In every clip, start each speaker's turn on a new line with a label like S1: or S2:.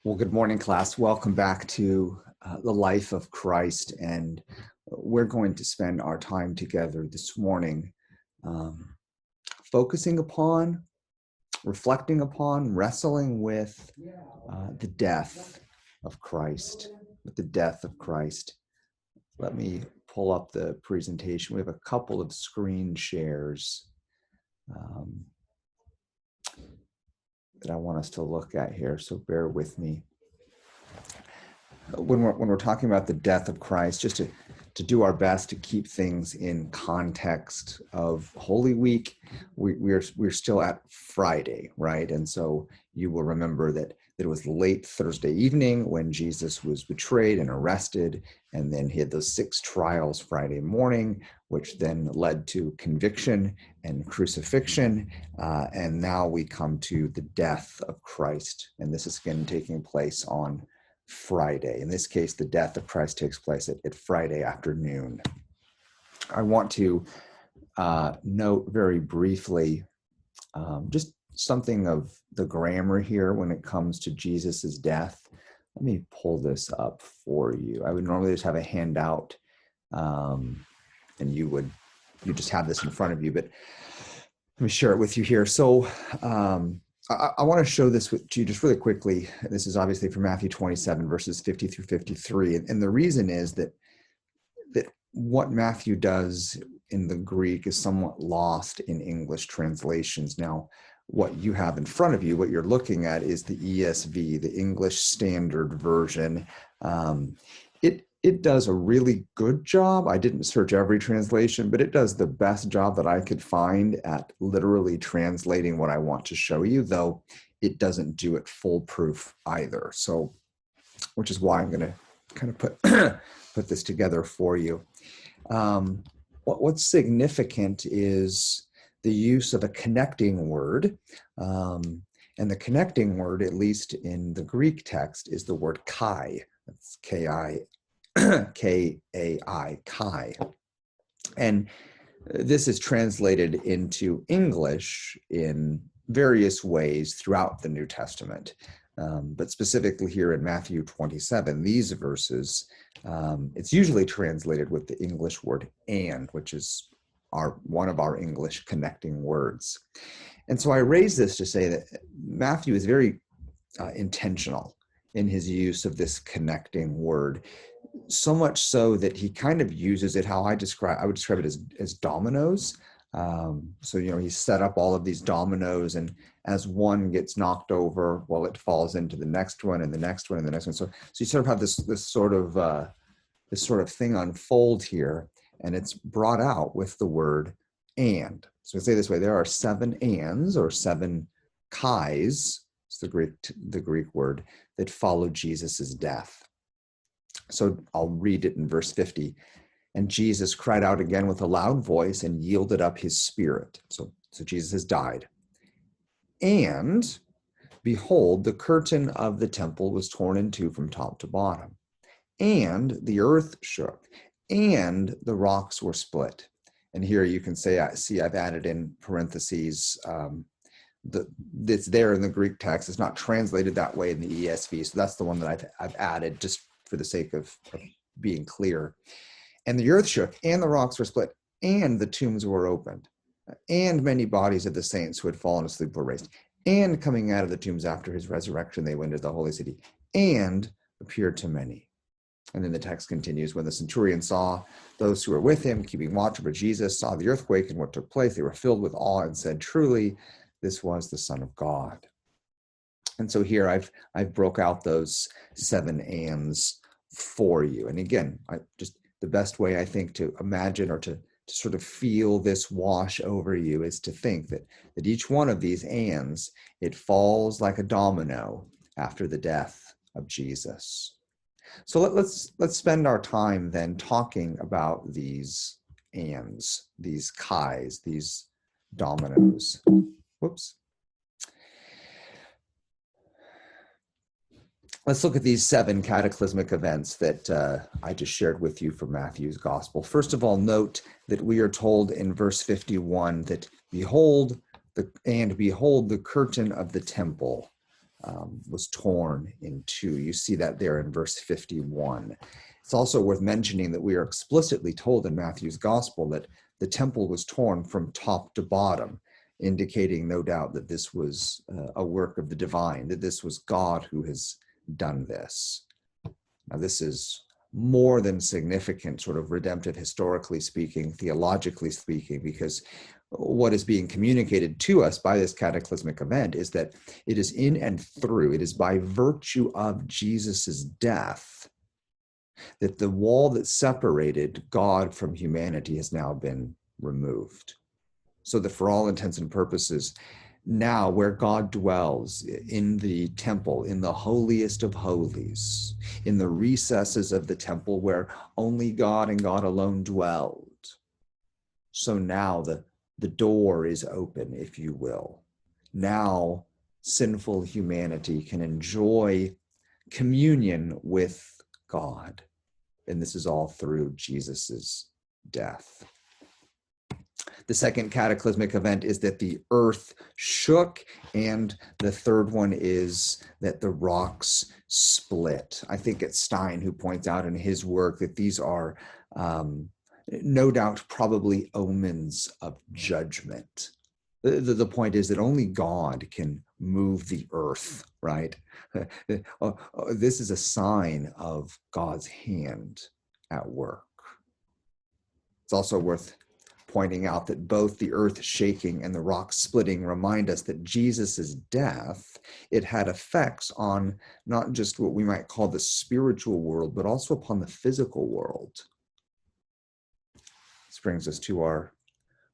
S1: Well, good morning, class. Welcome back to the life of Christ. And we're going to spend our time together this morning focusing upon, reflecting upon, wrestling with the death of Christ, with the death of Christ. Let me pull up the presentation. We have a couple of screen shares that I want us to look at here, so bear with me. When we're talking about the death of Christ, just to do our best to keep things in context of Holy Week, we're still at Friday, right? And so you will remember that it was late Thursday evening when Jesus was betrayed and arrested, and then he had those 6 trials Friday morning, which then led to conviction and crucifixion, and now we come to the death of Christ, and this is again taking place on Friday. In this case, the death of Christ takes place at Friday afternoon. I want to note very briefly just something of the grammar here when it comes to Jesus's death. Let me pull this up for you. I would normally just have a handout and you just have this in front of you, but let me share it with you here. So I want to show this to you just really quickly. This is obviously from Matthew 27, verses 50 through 53. And the reason is that what Matthew does in the Greek is somewhat lost in English translations. Now, what you have in front of you, what you're looking at, is the ESV, the English Standard Version. It does a really good job. I didn't search every translation, but it does the best job that I could find at literally translating what I want to show you, though it doesn't do it foolproof either. So, which is why I'm going to kind of put this together for you. What's significant is the use of a connecting word. And the connecting word, at least in the Greek text, is the word kai. That's K-I. K-A-I, Kai. And this is translated into English in various ways throughout the New Testament. But specifically here in Matthew 27, these verses, it's usually translated with the English word and, which is one of our English connecting words. And so I raise this to say that Matthew is very intentional in his use of this connecting word. So much so that he kind of uses it how I would describe it as dominoes. So, he set up all of these dominoes, and as one gets knocked over, well, it falls into the next one and the next one and the next one. So you sort of have this sort of thing unfold here, and it's brought out with the word and. So I say this way: there are 7 ands or 7 kais. It's the Greek word that follow Jesus's death. So I'll read it in verse 50. And Jesus cried out again with a loud voice and yielded up his spirit. So Jesus has died. And behold, the curtain of the temple was torn in 2 from top to bottom. And the earth shook, and the rocks were split. And here you can see I've added in parentheses. It's there in the Greek text. It's not translated that way in the ESV. So that's the one that I've added just for the sake of being clear. And the earth shook, and the rocks were split, and the tombs were opened, and many bodies of the saints who had fallen asleep were raised. And coming out of the tombs after his resurrection, they went into the holy city, and appeared to many. And then the text continues, when the centurion saw those who were with him keeping watch over Jesus, saw the earthquake and what took place, they were filled with awe and said, truly, this was the Son of God. And so here I've broke out those 7 ands for you. And again, just the best way I think to imagine or to sort of feel this wash over you is to think that each one of these ands, it falls like a domino after the death of Jesus. So let's spend our time then talking about these ands, these kais, these dominoes. Whoops. Let's look at these 7 cataclysmic events that I just shared with you from Matthew's gospel. First of all, note that we are told in verse 51 that behold the curtain of the temple was torn in two. You see that there in verse 51. It's also worth mentioning that we are explicitly told in Matthew's gospel that the temple was torn from top to bottom, indicating no doubt that this was a work of the divine, that this was God who has done this. Now, this is more than significant, sort of redemptive, historically speaking, theologically speaking, because what is being communicated to us by this cataclysmic event is that it is in and through, it is by virtue of Jesus's death that the wall that separated God from humanity has now been removed. So that for all intents and purposes, now where God dwells in the temple, in the holiest of holies, in the recesses of the temple where only God and God alone dwelled, so now the door is open, if you will. Now sinful humanity can enjoy communion with God. And this is all through Jesus's death. The second cataclysmic event is that the earth shook, and the third one is that the rocks split. I think it's Stein who points out in his work that these are no doubt probably omens of judgment. The point is that only God can move the earth, right? This is a sign of God's hand at work. It's also worth pointing out that both the earth shaking and the rocks splitting remind us that Jesus's death, it had effects on not just what we might call the spiritual world, but also upon the physical world. This brings us to our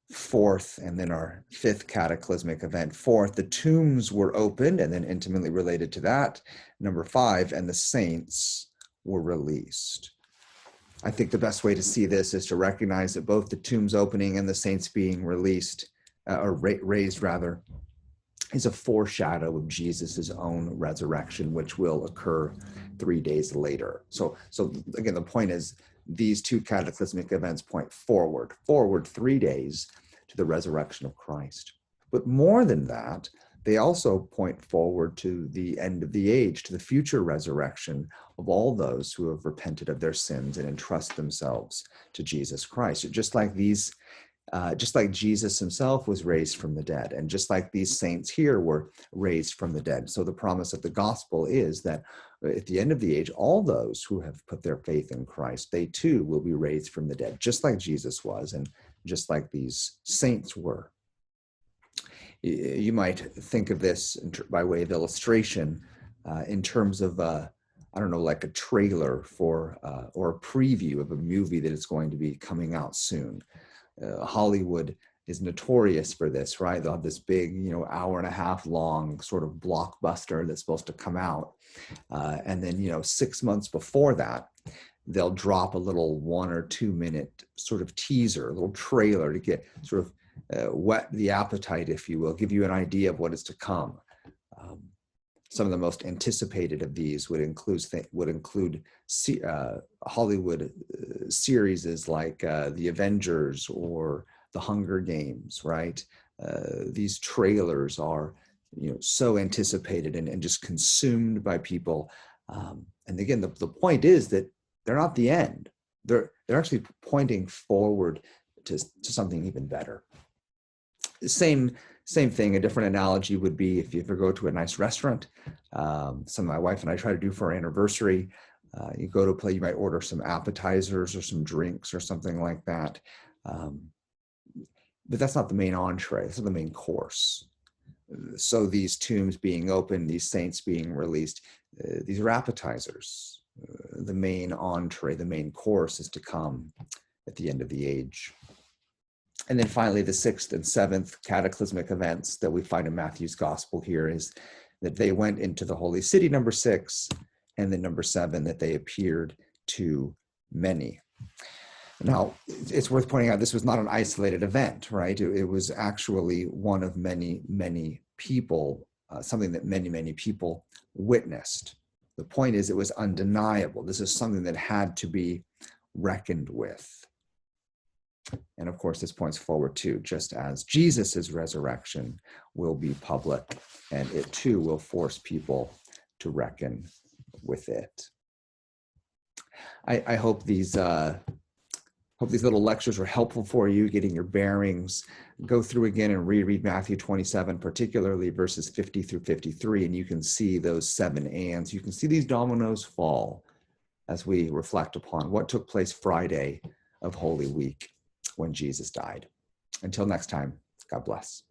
S1: fourth and then our fifth cataclysmic event. Fourth, the tombs were opened, and then intimately related to that, number 5, and the saints were released. I think the best way to see this is to recognize that both the tombs opening and the saints being released, or raised rather, is a foreshadow of Jesus's own resurrection, which will occur 3 days later. So again, the point is these two cataclysmic events point forward 3 days to the resurrection of Christ. But more than that, they also point forward to the end of the age, to the future resurrection of all those who have repented of their sins and entrust themselves to Jesus Christ. Just like Jesus himself was raised from the dead, and just like these saints here were raised from the dead. So the promise of the gospel is that at the end of the age, all those who have put their faith in Christ, they too will be raised from the dead, just like Jesus was, and just like these saints were. You might think of this by way of illustration in terms of, like a trailer for or a preview of a movie that is going to be coming out soon. Hollywood is notorious for this, right? They'll have this big, hour and a half long sort of blockbuster that's supposed to come out. And then, 6 months before that, they'll drop a little 1 or 2 minute sort of teaser, a little trailer to get sort of whet the appetite, if you will, give you an idea of what is to come. Some of the most anticipated of these would include Hollywood series like The Avengers or The Hunger Games, right? These trailers are, so anticipated and just consumed by people. And again, the point is that they're not the end. They're actually pointing forward to something even better. Same thing. A different analogy would be if you ever go to a nice restaurant. Some of my wife and I try to do for our anniversary. You go to a place, you might order some appetizers or some drinks or something like that. But that's not the main entree. That's not the main course. So these tombs being open, these saints being released, these are appetizers. The main entree, the main course is to come at the end of the age. And then finally, the sixth and seventh cataclysmic events that we find in Matthew's gospel here is that they went into the holy city, number 6, and then number 7, that they appeared to many. Now, it's worth pointing out this was not an isolated event, right? It was actually one of many, many people, something that many, many people witnessed. The point is, it was undeniable. This is something that had to be reckoned with. And of course, this points forward to just as Jesus's resurrection will be public, and it too will force people to reckon with it. I hope these little lectures were helpful for you, getting your bearings. Go through again and reread Matthew 27, particularly verses 50 through 53, and you can see those 7 ands. You can see these dominoes fall as we reflect upon what took place Friday of Holy Week when Jesus died. Until next time, God bless.